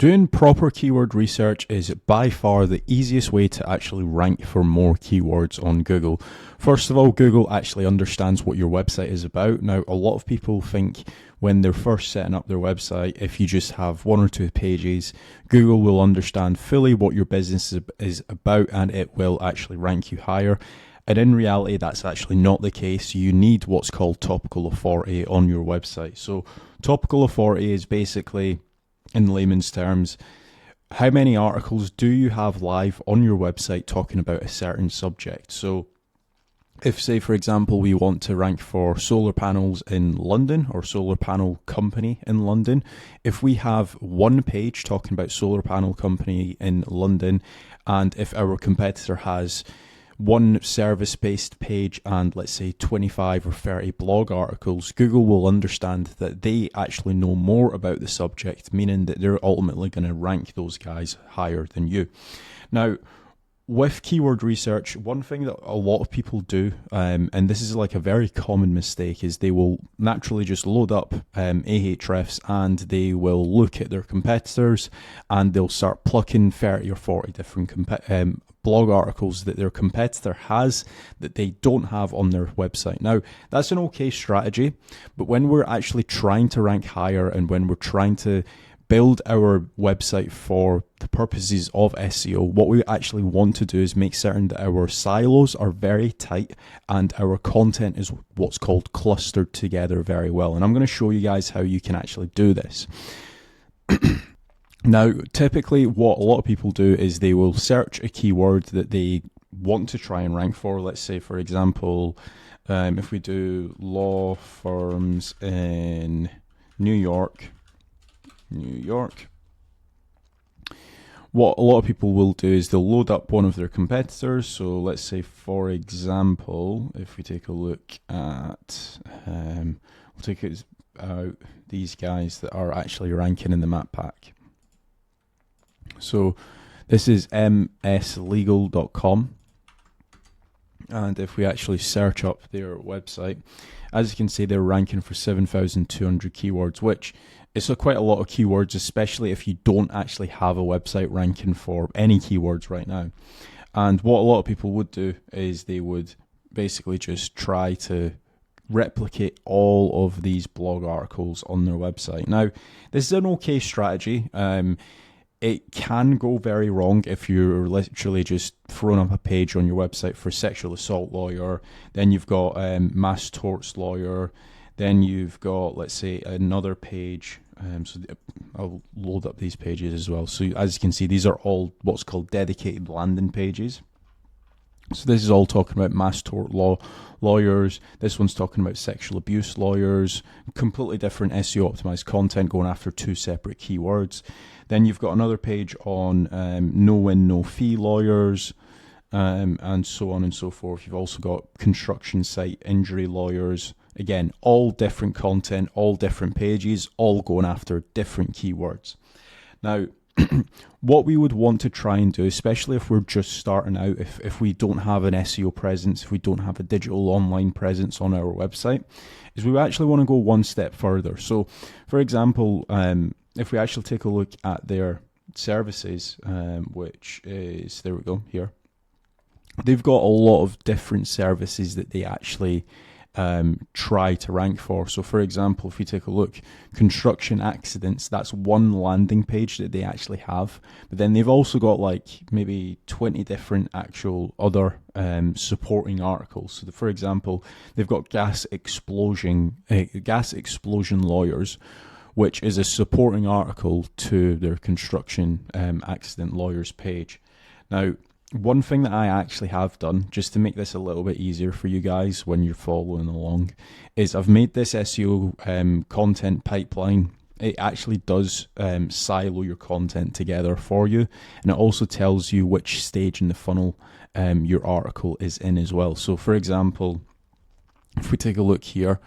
Doing proper keyword research is by far the easiest way to actually rank for more keywords on Google. First of all, Google actually understands what your website is about. Now, a lot of people think when they're first setting up their website, if you just have one or two pages, Google will understand fully what your business is about and it will actually rank you higher. And in reality, that's actually not the case. You need what's called topical authority on your website. So topical authority is basically, in layman's terms, how many articles do you have live on your website talking about a certain subject? So if, say, for example, we want to rank for solar panels in London or solar panel company in London, if we have one page talking about solar panel company in London, and if our competitor has one service-based page and let's say 25 or 30 blog articles, Google will understand that they actually know more about the subject, meaning that they're ultimately going to rank those guys higher than you. Now, with keyword research, one thing that a lot of people do, and this is like a very common mistake, is they will naturally just load up Ahrefs and they will look at their competitors and they'll start plucking 30 or 40 different blog articles that their competitor has that they don't have on their website. Now, that's an okay strategy, but when we're actually trying to rank higher and when we're trying to build our website for the purposes of SEO, what we actually want to do is make certain that our silos are very tight and our content is what's called clustered together very well. And I'm going to show you guys how you can actually do this. Now, typically what a lot of people do is they will search a keyword that they want to try and rank for. Let's say, for example, if we do law firms in New York, what a lot of people will do is they'll load up one of their competitors. So let's say, for example, if we take a look at, we'll take it out these guys that are actually ranking in the map pack. So this is mslegal.com, and if we actually search up their website, as you can see, they're ranking for 7,200 keywords, which is quite a lot of keywords, especially if you don't actually have a website ranking for any keywords right now. And what a lot of people would do is they would basically just try to replicate all of these blog articles on their website. Now, this is an okay strategy. It can go very wrong if you're literally just throwing up a page on your website for sexual assault lawyer, then you've got mass torts lawyer, then you've got, let's say, another page. So I'll load up these pages as well. So as you can see, these are all what's called dedicated landing pages. So this is all talking about mass tort lawyers. This one's talking about sexual abuse lawyers. Completely different SEO optimized content going after two separate keywords. Then you've got another page on no win, no fee lawyers, and so on and so forth. You've also got construction site injury lawyers. Again, all different content, all different pages, all going after different keywords. Now, what we would want to try and do, especially if we're just starting out, if we don't have an SEO presence, if we don't have a digital online presence on our website, is we actually want to go one step further. So, for example, if we actually take a look at their services, which is, there we go, here. They've got a lot of different services that they actually try to rank for. So for example, if we take a look, construction accidents, that's one landing page that they actually have, but then they've also got like maybe 20 different actual other supporting articles. So for example, they've got gas explosion lawyers, which is a supporting article to their construction accident lawyers page. Now, one thing that I actually have done, just to make this a little bit easier for you guys when you're following along, is I've made this SEO content pipeline. It actually does silo your content together for you, and it also tells you which stage in the funnel your article is in as well. So for example, if we take a look here,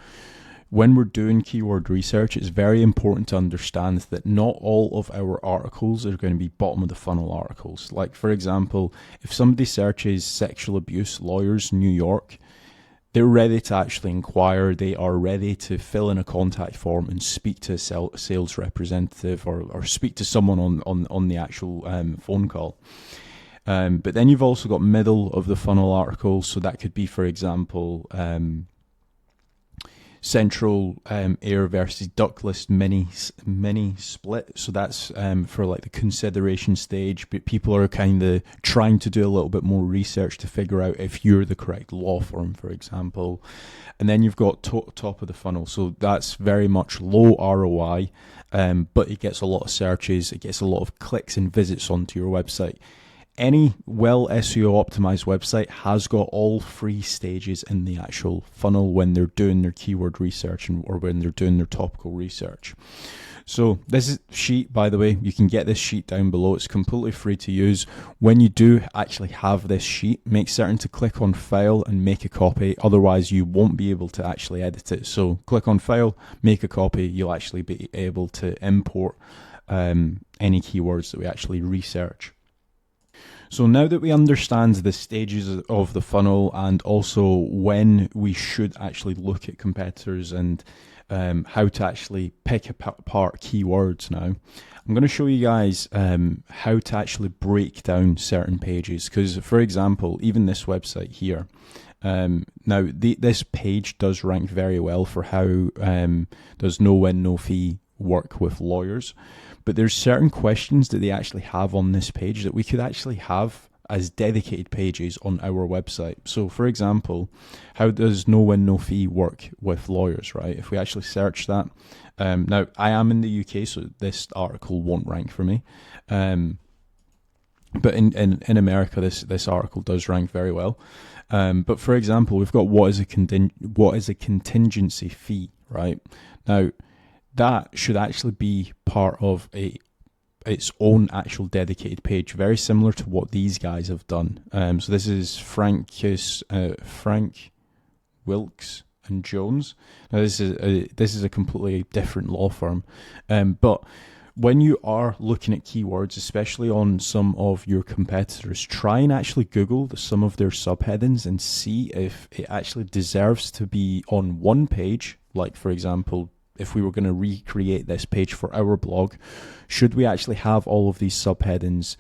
when we're doing keyword research, it's very important to understand that not all of our articles are going to be bottom of the funnel articles. Like, for example, if somebody searches sexual abuse lawyers New York, they're ready to actually inquire. They are ready to fill in a contact form and speak to a sales representative or speak to someone on the actual phone call. But then you've also got middle of the funnel articles. So that could be, for example, central air versus duck list mini split. So that's for like the consideration stage, but people are kind of trying to do a little bit more research to figure out if you're the correct law firm, for example. And then you've got top of the funnel. So that's very much low ROI, but it gets a lot of searches, it gets a lot of clicks and visits onto your website. Any well SEO optimized website has got all three stages in the actual funnel when they're doing their keyword research or when they're doing their topical research. So this is sheet, by the way. You can get this sheet down below. It's completely free to use. When you do actually have this sheet, make certain to click on File and make a copy. Otherwise, you won't be able to actually edit it. So click on File, make a copy. You'll actually be able to import any keywords that we actually research. So now that we understand the stages of the funnel and also when we should actually look at competitors and how to actually pick apart keywords now, I'm going to show you guys how to actually break down certain pages. Because, for example, even this website here, now this page does rank very well for how does no win, no fee work with lawyers. But there's certain questions that they actually have on this page that we could actually have as dedicated pages on our website. So, for example, how does no win, no fee work with lawyers, right? If we actually search that, now I am in the UK, so this article won't rank for me. But in America, this article does rank very well. But for example, we've got what is a contingency fee, right? Now, that should actually be part of its own actual dedicated page, very similar to what these guys have done. So this is Frank Wilkes and Jones. Now this is a completely different law firm, but when you are looking at keywords, especially on some of your competitors, try and actually Google some of their subheadings and see if it actually deserves to be on one page. Like, for example, if we were going to recreate this page for our blog, should we actually have all of these subheadings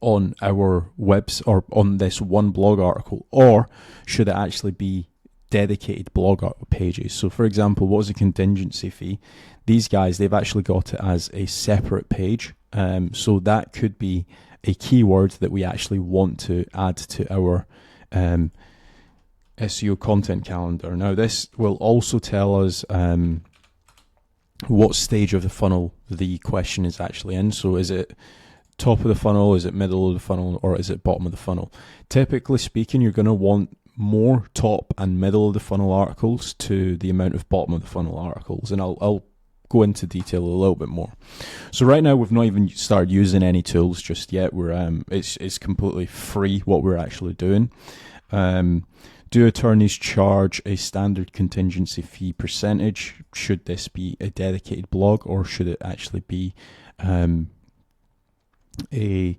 on our webs or on this one blog article, or should it actually be dedicated blog pages? So, for example, what is a contingency fee? These guys, they've actually got it as a separate page. So that could be a keyword that we actually want to add to our SEO content calendar. Now, this will also tell us what stage of the funnel the question is actually in. So is it top of the funnel, is it middle of the funnel, or is it bottom of the funnel? Typically speaking, you're going to want more top and middle of the funnel articles to the amount of bottom of the funnel articles, and I'll go into detail a little bit more. So right now we've not even started using any tools just yet. We're it's completely free what we're actually doing. Do attorneys charge a standard contingency fee percentage? Should this be a dedicated blog, or should it actually be a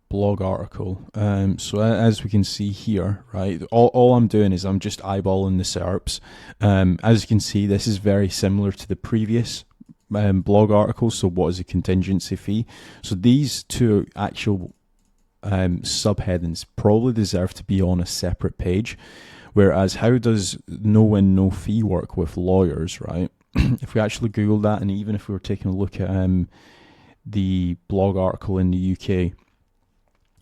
blog article? So as we can see here, right, all I'm doing is I'm just eyeballing the SERPs. As you can see, this is very similar to the previous blog article. So what is a contingency fee? So these two actual subheadings probably deserve to be on a separate page. Whereas how does no win, no fee work with lawyers, right? If we actually Google that, and even if we were taking a look at the blog article in the UK,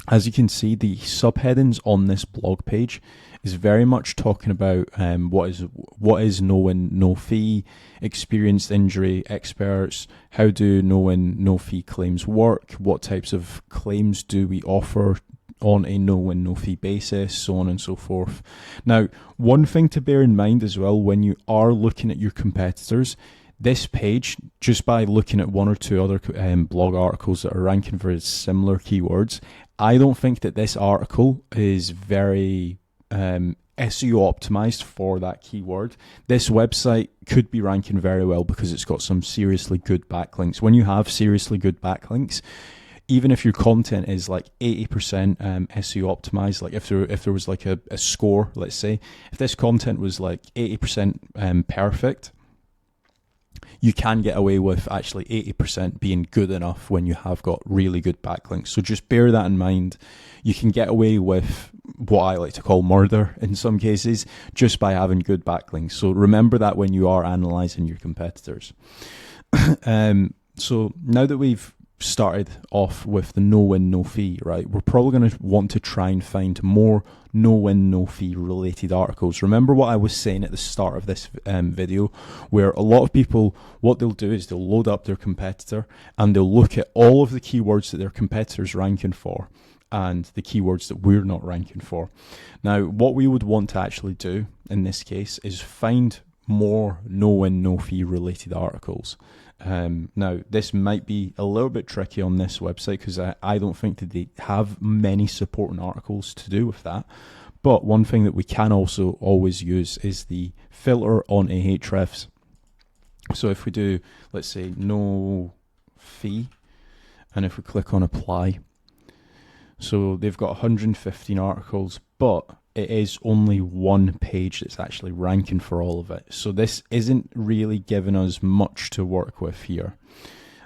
as you can see, the subheadings on this blog page is very much talking about what is no win, no fee, experienced injury experts, how do no win, no fee claims work, what types of claims do we offer on a no win, no fee basis, so on and so forth. Now, one thing to bear in mind as well when you are looking at your competitors, this page, just by looking at one or two other blog articles that are ranking for similar keywords, I don't think that this article is very SEO optimized for that keyword. This website could be ranking very well because it's got some seriously good backlinks. When you have seriously good backlinks, even if your content is like 80% SEO optimized, like if there was like a score, let's say, if this content was like 80% perfect, you can get away with actually 80% being good enough when you have got really good backlinks. So just bear that in mind. You can get away with what I like to call murder in some cases just by having good backlinks. So remember that when you are analyzing your competitors. So now that we've started off with the no win, no fee, right, we're probably going to want to try and find more no win, no fee related articles. Remember what I was saying at the start of this video, where a lot of people, what they'll do is they'll load up their competitor and they'll look at all of the keywords that their competitor's ranking for and the keywords that we're not ranking for. Now, what we would want to actually do in this case is find more no win, no fee related articles. Now, this might be a little bit tricky on this website because I don't think that they have many supporting articles to do with that. But one thing that we can also always use is the filter on Ahrefs. So if we do, let's say, no fee, and if we click on apply, so they've got 115 articles, but it is only one page that's actually ranking for all of it. So this isn't really giving us much to work with here.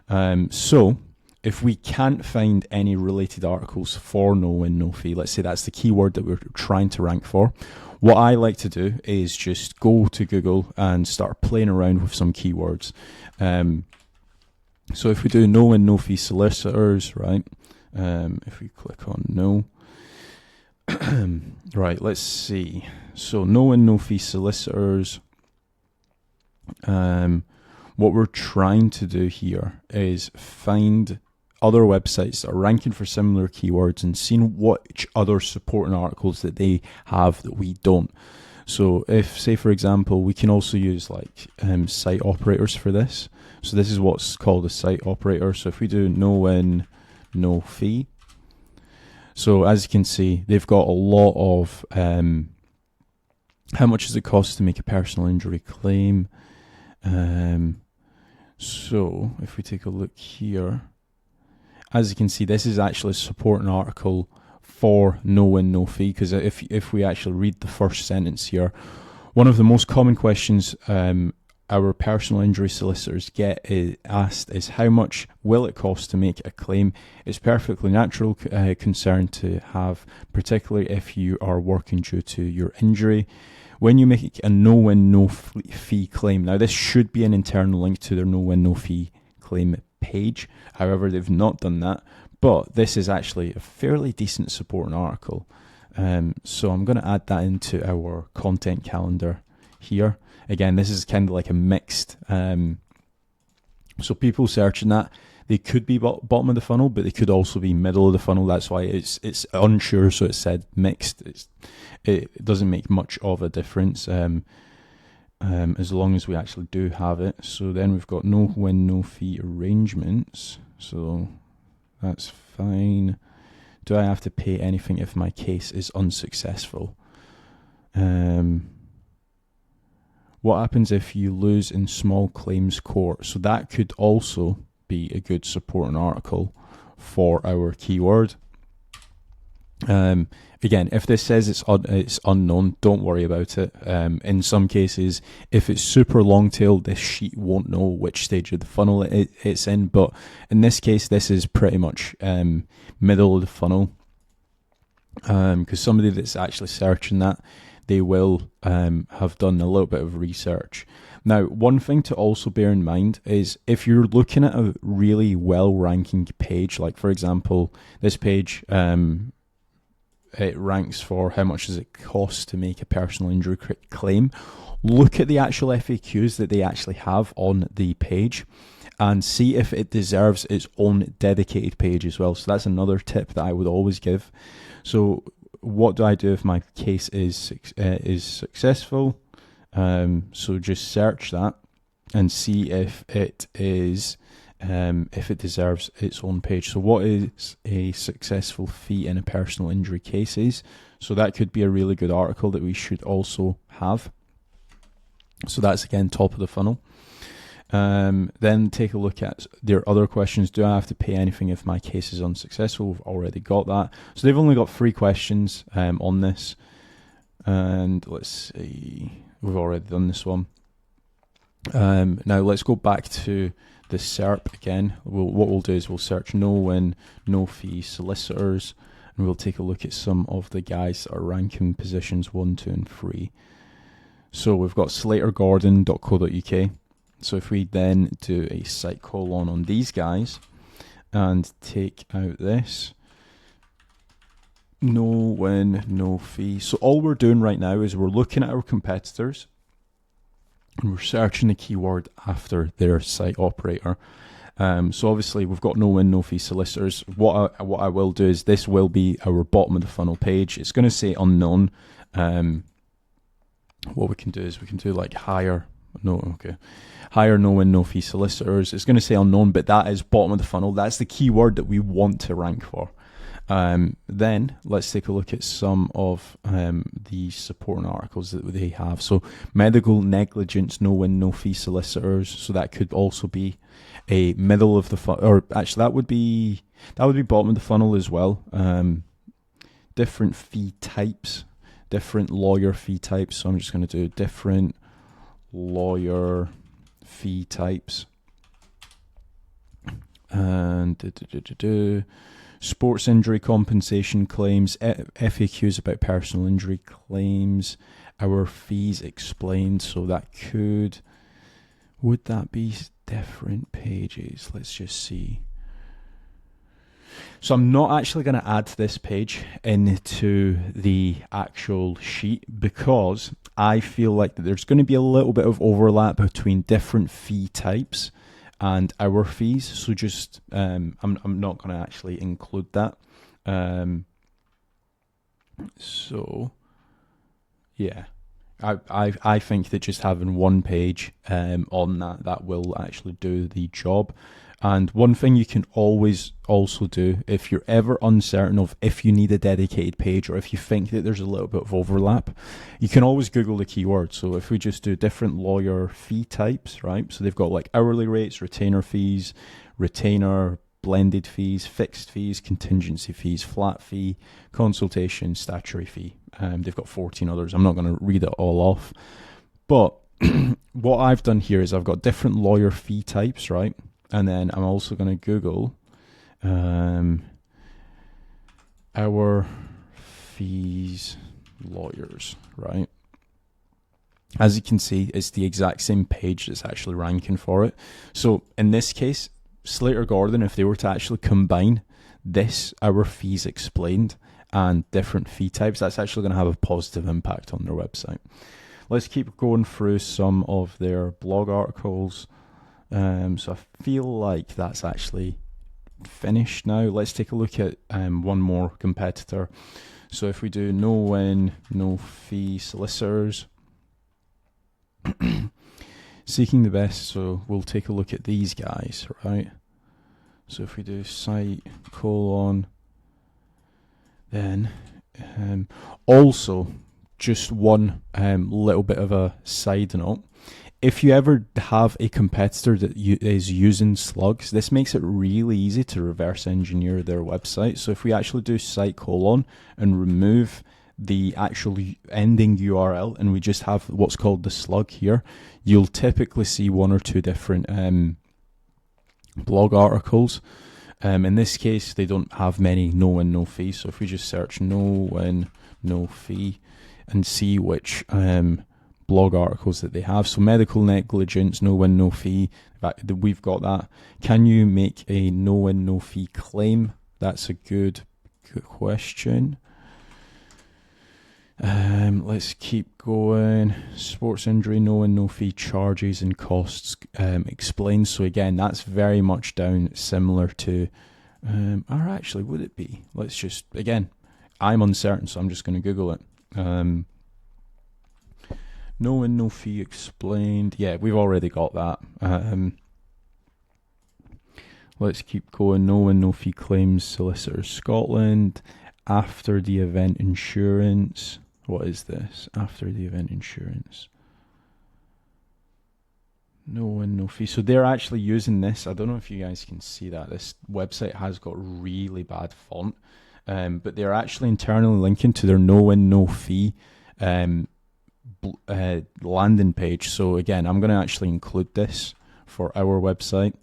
So if we can't find any related articles for no win, no fee, let's say that's the keyword that we're trying to rank for, what I like to do is just go to Google and start playing around with some keywords. So if we do no win, no fee solicitors, right? If we click on no, right, let's see. So no win, no fee solicitors. What we're trying to do here is find other websites that are ranking for similar keywords and seeing which other supporting articles that they have that we don't. So if, say for example, we can also use like site operators for this. So this is what's called a site operator. So if we do no win, no fee, so as you can see, they've got a lot of how much does it cost to make a personal injury claim. So if we take a look here, as you can see, this is actually a supporting article for no win, no fee, because if we actually read the first sentence here, one of the most common questions our personal injury solicitors get asked is how much will it cost to make a claim. It's perfectly natural concern to have, particularly if you are working due to your injury. When you make a no win, no fee claim, now this should be an internal link to their no win, no fee claim page. However, they've not done that, but this is actually a fairly decent supporting article. So I'm going to add that into our content calendar here. Again, this is kind of like a mixed, so people searching that, they could be bottom of the funnel, but they could also be middle of the funnel. That's why it's unsure, so it said mixed. It doesn't make much of a difference as long as we actually do have it. So then we've got no win, no fee arrangements, so that's fine. Do I have to pay anything if my case is unsuccessful? What happens if you lose in small claims court? So that could also be a good supporting article for our keyword. Again, if this says it's unknown, don't worry about it. In some cases, if it's super long tail, this sheet won't know which stage of the funnel it's in. But in this case, this is pretty much middle of the funnel, because somebody that's actually searching that, they will have done a little bit of research. Now, one thing to also bear in mind is if you're looking at a really well-ranking page, like for example, this page, it ranks for how much does it cost to make a personal injury claim. Look at the actual FAQs that they actually have on the page and see if it deserves its own dedicated page as well. So that's another tip that I would always give. So what do I do if my case is successful? So just search that and see if it is if it deserves its own page. So what is a successful fee in a personal injury cases? So that could be a really good article that we should also have. So that's again top of the funnel. Then take a look at their other questions. Do I have to pay anything if my case is unsuccessful? We've already got that. So they've only got 3 questions on this. And let's see, we've already done this one. Now let's go back to the SERP again. What we'll do is we'll search no win, no fee solicitors, and we'll take a look at some of the guys that are ranking positions 1, 2, and 3. So we've got slatergordon.co.uk. So if we then do a site colon on these guys and take out this, no win, no fee. So all we're doing right now is we're looking at our competitors and we're searching the keyword after their site operator. So obviously we've got no win, no fee solicitors. What I will do is this will be our bottom of the funnel page. It's going to say unknown. What we can do is we can do like hire no win, no fee solicitors. It's going to say unknown, but that is bottom of the funnel. That's the keyword that we want to rank for. Then let's take a look at some of the supporting articles that they have. So medical negligence, no win, no fee solicitors. So that could also be a middle of the funnel, or actually that would be bottom of the funnel as well. Different fee types, different lawyer fee types. So I'm just going to do different lawyer fee types and sports injury compensation claims, FAQs about personal injury claims, our fees explained. So that would that be different pages? Let's just see. So I'm not actually going to add this page into the actual sheet because I feel like that there's going to be a little bit of overlap between different fee types and our fees. So just I'm not going to actually include that. So yeah, I think that just having one page on that will actually do the job. And one thing you can always also do, if you're ever uncertain of if you need a dedicated page or if you think that there's a little bit of overlap, you can always Google the keyword. So if we just do different lawyer fee types, right? So they've got like hourly rates, retainer fees, retainer, blended fees, fixed fees, contingency fees, flat fee, consultation, statutory fee. They've got 14 others. I'm not going to read it all off. But what I've done here is I've got different lawyer fee types, right? And then I'm also going to Google our fees lawyers, right? As you can see, it's the exact same page that's actually ranking for it. So in this case, Slater Gordon, if they were to actually combine this, our fees explained, and different fee types, that's actually going to have a positive impact on their website. Let's keep going through some of their blog articles. So I feel like that's actually finished now. Let's take a look at one more competitor. So if we do no win, no fee solicitors, seeking the best, so we'll take a look at these guys, right? So if we do site colon, then also just one little bit of a side note. If you ever have a competitor that is using slugs, this makes it really easy to reverse engineer their website. So if we actually do site colon and remove the actual ending URL and we just have what's called the slug here, you'll typically see 1 or 2 different blog articles. In this case, they don't have many no win, no fee. So if we just search no win, no fee and see which blog articles that they have. So medical negligence, no win, no fee. We've got that. Can you make a no win, no fee claim? That's a good question. Let's keep going. Sports injury, no win, no fee, charges and costs explained. So again, that's very much down similar to, or actually, would it be? Let's just, again, I'm uncertain, so I'm just going to Google it. No win, no fee explained. Yeah, we've already got that. Let's keep going. No win, no fee claims, solicitors Scotland. After the event insurance. What is this? After the event insurance. No win, no fee. So they're actually using this. I don't know if you guys can see that. This website has got really bad font, but they're actually internally linking to their no win, no fee landing page. So again, I'm going to actually include this for our website.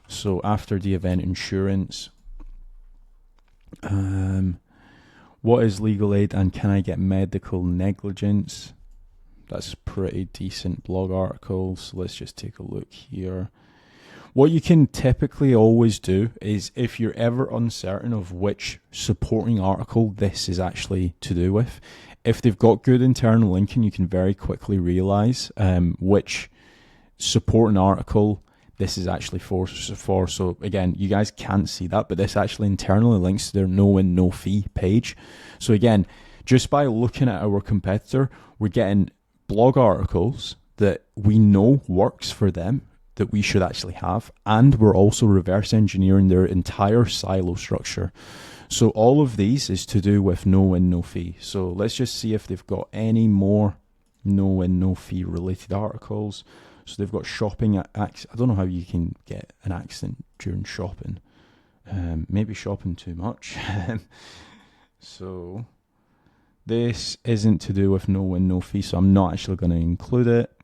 So after the event insurance, what is legal aid and can I get medical negligence? That's pretty decent blog articles. So let's just take a look here. What you can typically always do is if you're ever uncertain of which supporting article this is actually to do with, if they've got good internal linking, you can very quickly realize which supporting article this is actually for. So again, you guys can't see that, but this actually internally links to their no win, no fee page. So again, just by looking at our competitor, we're getting blog articles that we know works for them that we should actually have, and we're also reverse engineering their entire silo structure. So all of these is to do with no win, no fee. So let's just see if they've got any more no win, no fee related articles. So they've got shopping. I don't know how you can get an accident during shopping. Maybe shopping too much. So this isn't to do with no win, no fee, so I'm not actually going to include it.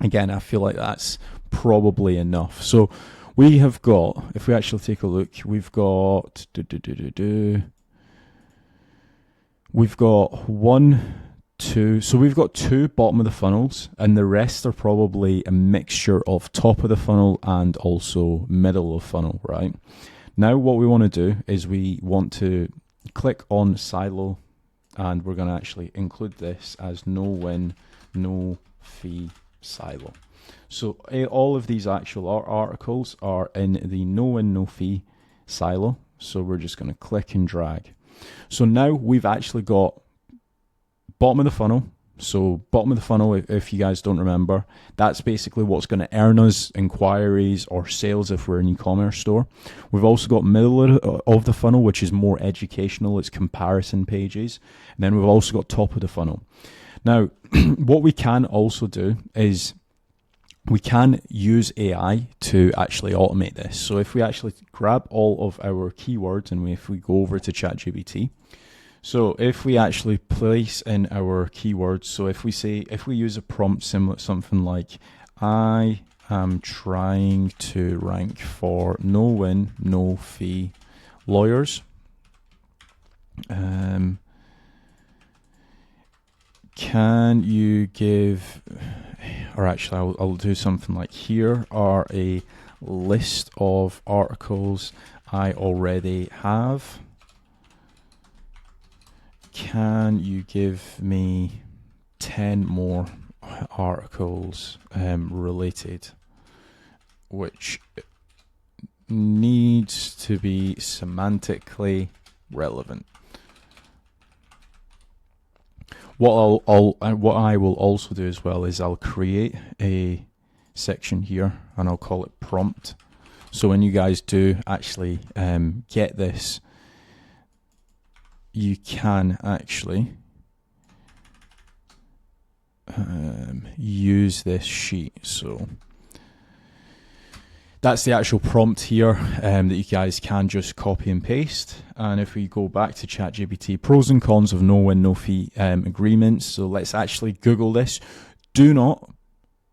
Again, I feel like that's probably enough. So we have got, if we actually take a look, we've got we've got so we've got two bottom of the funnels, and the rest are probably a mixture of top of the funnel and also middle of funnel, right? Now what we want to do is we want to click on silo, and we're going to actually include this as no win, no fee silo. So all of these actual articles are in the no win, no fee silo. So we're just going to click and drag. So now we've actually got bottom of the funnel. So bottom of the funnel, if you guys don't remember, that's basically what's going to earn us inquiries or sales if we're an e-commerce store. We've also got middle of the funnel, which is more educational. It's comparison pages. And then we've also got top of the funnel. Now, what we can also do is we can use AI to actually automate this. So if we actually grab all of our keywords and if we go over to ChatGPT, so if we actually place in our keywords, so if we use a prompt similar, something like, I am trying to rank for no win, no fee lawyers. Can you give, or actually I'll do something like, here are a list of articles I already have. Can you give me 10 more articles related, which needs to be semantically relevant? What I will also do as well is I'll create a section here and I'll call it prompt. So when you guys do actually get this, you can actually use this sheet. So that's the actual prompt here that you guys can just copy and paste. And if we go back to ChatGPT, pros and cons of no win, no fee agreements. So let's actually Google this. Do not,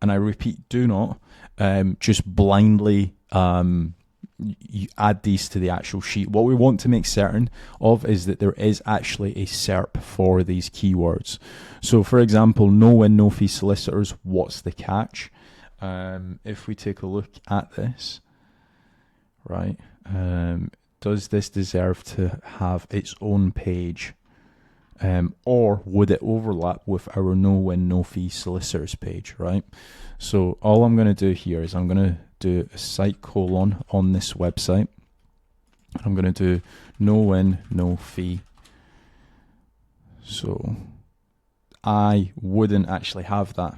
and I repeat, do not just blindly you add these to the actual sheet. What we want to make certain of is that there is actually a SERP for these keywords. So for example, no win, no fee solicitors, what's the catch? If we take a look at this, right, does this deserve to have its own page? Or would it overlap with our no win, no fee solicitors page, right? So all I'm going to do here is I'm going to do a site colon on this website. I'm going to do no win, no fee. So I wouldn't actually have that.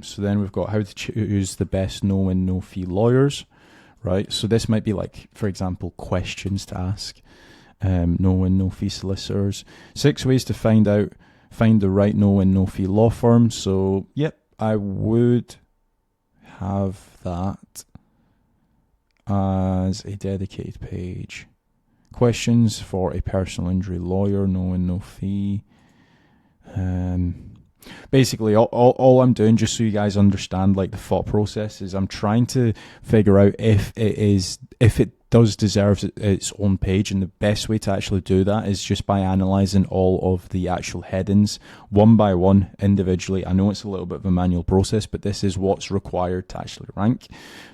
So then we've got how to choose the best no win, no fee lawyers, right? So this might be like, for example, questions to ask. No win, no fee solicitors. 6 ways to find the right no win, no fee law firm. So, yep, I would have that as a dedicated page. Questions for a personal injury lawyer, no win, no fee. Basically, all I'm doing, just so you guys understand like the thought process, is I'm trying to figure out if it does deserve its own page, and the best way to actually do that is just by analysing all of the actual headings one by one individually. I know it's a little bit of a manual process, but this is what's required to actually rank.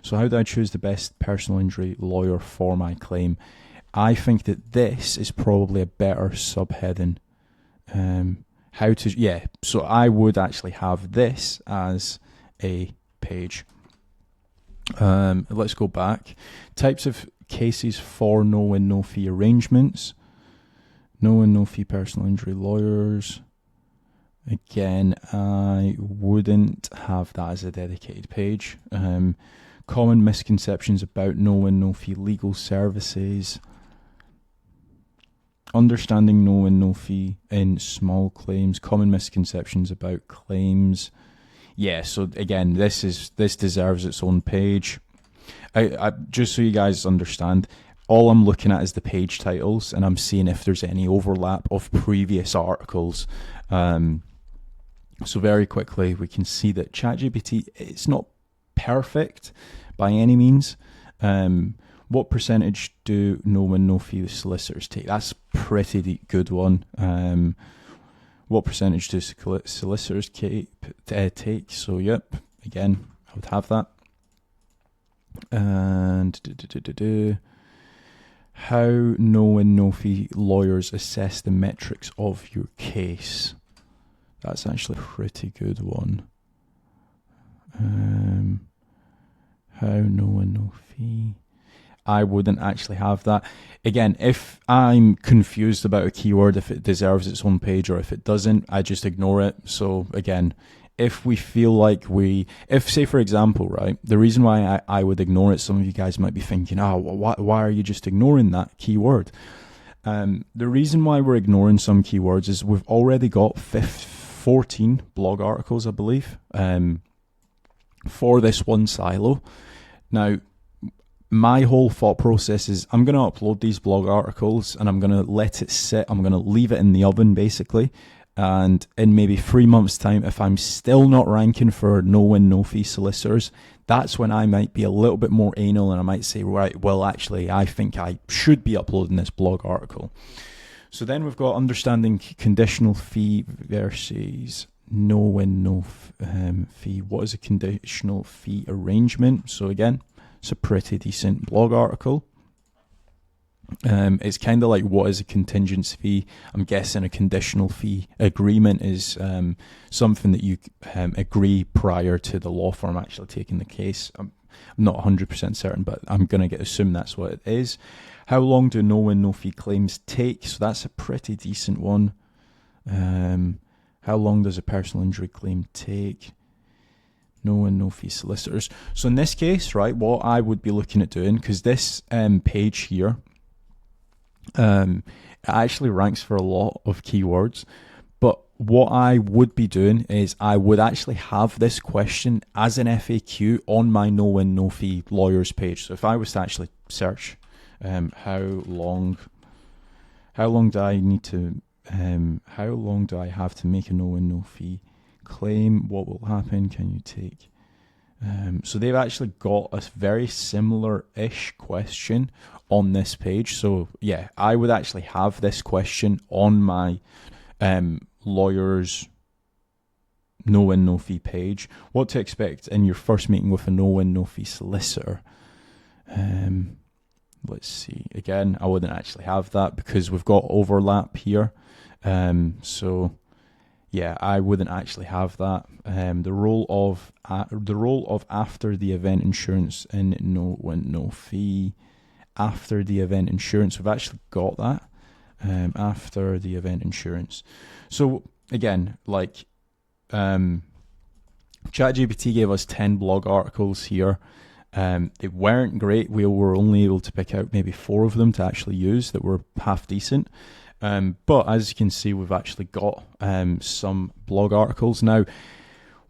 So how do I choose the best personal injury lawyer for my claim? I think that this is probably a better subheading. So I would actually have this as a page. Let's go back. Types of cases for no win, no fee arrangements. No win, no fee personal injury lawyers. Again, I wouldn't have that as a dedicated page. Common misconceptions about no win, no fee legal services. Understanding no win, no fee in small claims. Common misconceptions about claims. Yeah, so again, this deserves its own page. I just so you guys understand, all I'm looking at is the page titles, and I'm seeing if there's any overlap of previous articles. So very quickly, we can see that ChatGPT, it's not perfect by any means. What percentage do no win, no fee solicitors take? That's a pretty good one. What percentage do solicitors take? So, yep, again, I would have that. And how no win, no fee lawyers assess the metrics of your case. That's actually a pretty good one. How no win, no fee. I wouldn't actually have that. Again, if I'm confused about a keyword, if it deserves its own page or if it doesn't, I just ignore it. So again, if we feel like if say for example, right, the reason why I would ignore it, some of you guys might be thinking, why are you just ignoring that keyword? The reason why we're ignoring some keywords is we've already got 14 blog articles, I believe, for this one silo. Now, my whole thought process is I'm going to upload these blog articles and I'm going to let it sit. I'm going to leave it in the oven, basically. And in maybe 3 months' time, if I'm still not ranking for no win, no fee solicitors, that's when I might be a little bit more anal and I might say, right, well, actually, I think I should be uploading this blog article. So then we've got understanding conditional fee versus no win, no fee. What is a conditional fee arrangement? So again, it's a pretty decent blog article. It's kind of like, what is a contingency fee? I'm guessing a conditional fee agreement is something that you agree prior to the law firm actually taking the case. I'm not 100% certain, but I'm going to assume that's what it is. How long do no win, no fee claims take? So that's a pretty decent one. How long does a personal injury claim take? No win, no fee solicitors. So in this case, right, what I would be looking at doing, because this page here, it actually ranks for a lot of keywords, but what I would be doing is I would actually have this question as an FAQ on my no win, no fee lawyers page. So if I was to actually search how long do I need to how long do I have to make a no win, no fee claim? What will happen? Can you take? So they've actually got a very similar-ish question on this page. So yeah, I would actually have this question on my lawyer's no win, no fee page. What to expect in your first meeting with a no win, no fee solicitor? Let's see. Again, I wouldn't actually have that because we've got overlap here. So yeah, I wouldn't actually have that. The role of after the event insurance in no win, no fee. After the event insurance, we've actually got that. After the event insurance. So again, like ChatGPT gave us 10 blog articles here. They weren't great. We were only able to pick out maybe 4 of them to actually use that were half decent. But as you can see, we've actually got some blog articles. Now,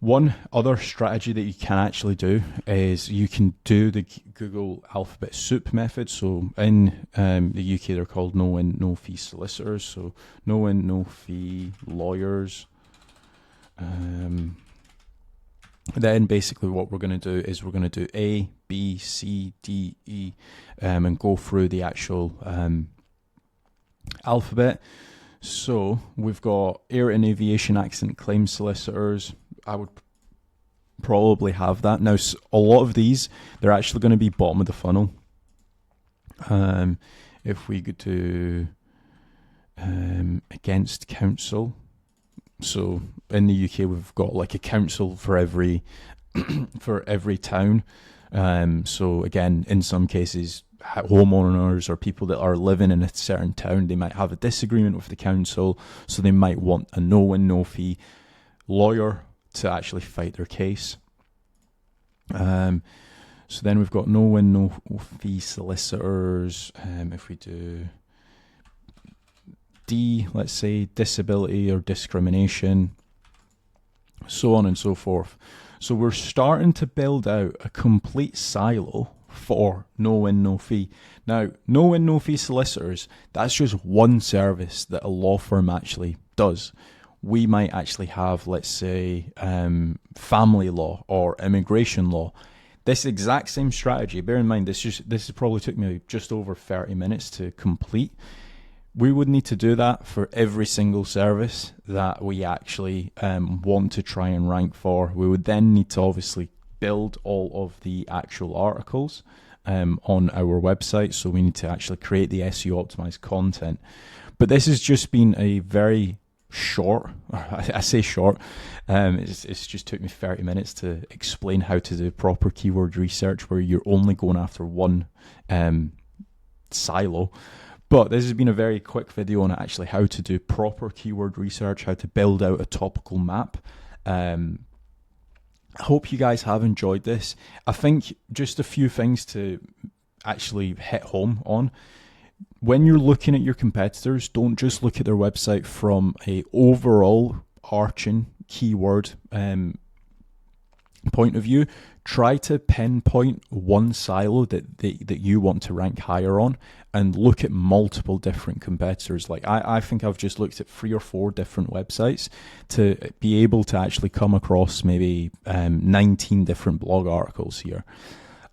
One other strategy that you can actually do is you can do the Google alphabet soup method. So in the UK, they're called no win, no fee solicitors. So no win, no fee lawyers. Then basically what we're going to do is we're going to do A, B, C, D, E, and go through the actual alphabet. So we've got air and aviation accident claim solicitors. I would probably have that. Now, a lot of these, they're actually going to be bottom of the funnel. If we go to against counsel, so in the UK we've got like a council for every for every town. So again, in some cases, homeowners or people that are living in a certain town, they might have a disagreement with the council, so they might want a no win, no fee lawyer to actually fight their case. So then we've got no win, no fee solicitors. If we do D, let's say disability or discrimination, so on and so forth. So we're starting to build out a complete silo for no win, no fee. Now, no win, no fee solicitors, that's just one service that a law firm actually does. We might actually have, let's say, family law or immigration law. This exact same strategy, bear in mind, this probably took me just over 30 minutes to complete. We would need to do that for every single service that we actually want to try and rank for. We would then need to obviously build all of the actual articles on our website. So we need to actually create the SEO optimized content. But this has just been a very short, I say short, it's just took me 30 minutes to explain how to do proper keyword research where you're only going after one silo. But this has been a very quick video on actually how to do proper keyword research, how to build out a topical map. I hope you guys have enjoyed this. I think just a few things to actually hit home on. When you're looking at your competitors, don't just look at their website from a overall arching keyword point of view. Try to pinpoint one silo that you want to rank higher on and look at multiple different competitors. Like I think I've just looked at 3 or 4 different websites to be able to actually come across maybe 19 different blog articles here.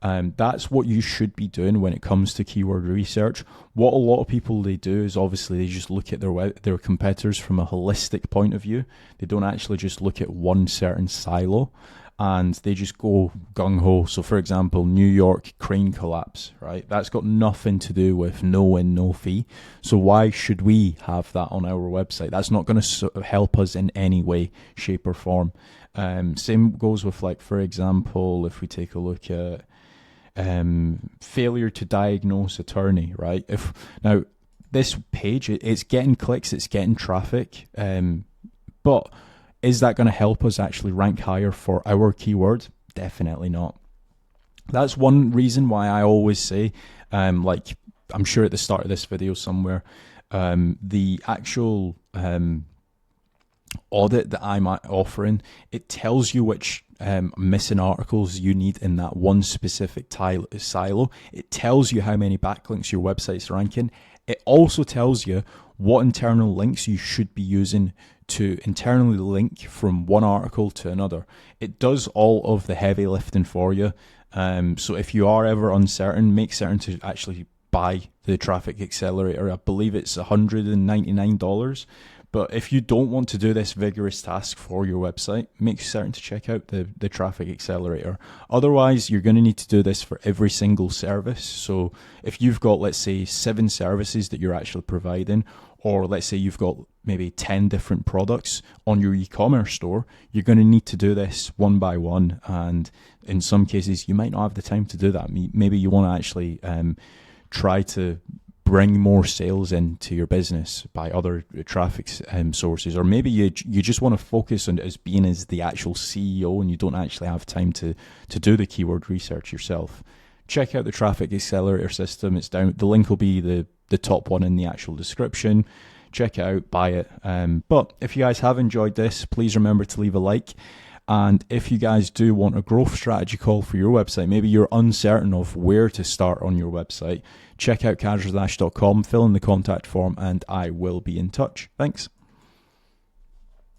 That's what you should be doing when it comes to keyword research. What a lot of people they do is obviously they just look at their competitors from a holistic point of view. They don't actually just look at one certain silo and they just go gung-ho. So for example, New York crane collapse, right? That's got nothing to do with no win, no fee. So why should we have that on our website? That's not going to help us in any way, shape or form. Same goes with, like, for example, if we take a look at failure to diagnose attorney, right? Now this page, it's getting clicks, it's getting traffic, but is that going to help us actually rank higher for our keyword? Definitely not. That's one reason why I always say, like I'm sure at the start of this video somewhere, the actual audit that I'm offering, it tells you which missing articles you need in that one specific silo. It tells you how many backlinks your website's ranking. It also tells you what internal links you should be using to internally link from one article to another. It does all of the heavy lifting for you. So if you are ever uncertain, make certain to actually buy the Traffic Accelerator. I believe it's $199. But if you don't want to do this vigorous task for your website, make certain to check out the Traffic Accelerator. Otherwise, you're going to need to do this for every single service. So if you've got, let's say, 7 services that you're actually providing, or let's say you've got maybe 10 different products on your e-commerce store, you're going to need to do this one by one. And in some cases, you might not have the time to do that. Maybe you want to actually try to bring more sales into your business by other traffic sources, or maybe you just want to focus on as being as the actual CEO and you don't actually have time to do the keyword research yourself. Check out the Traffic Accelerator system. It's down. The link will be the top one in the actual description. Check it out, buy it. But if you guys have enjoyed this, please remember to leave a like. And if you guys do want a growth strategy call for your website, maybe you're uncertain of where to start on your website, check out casualdash.com, fill in the contact form, and I will be in touch. Thanks.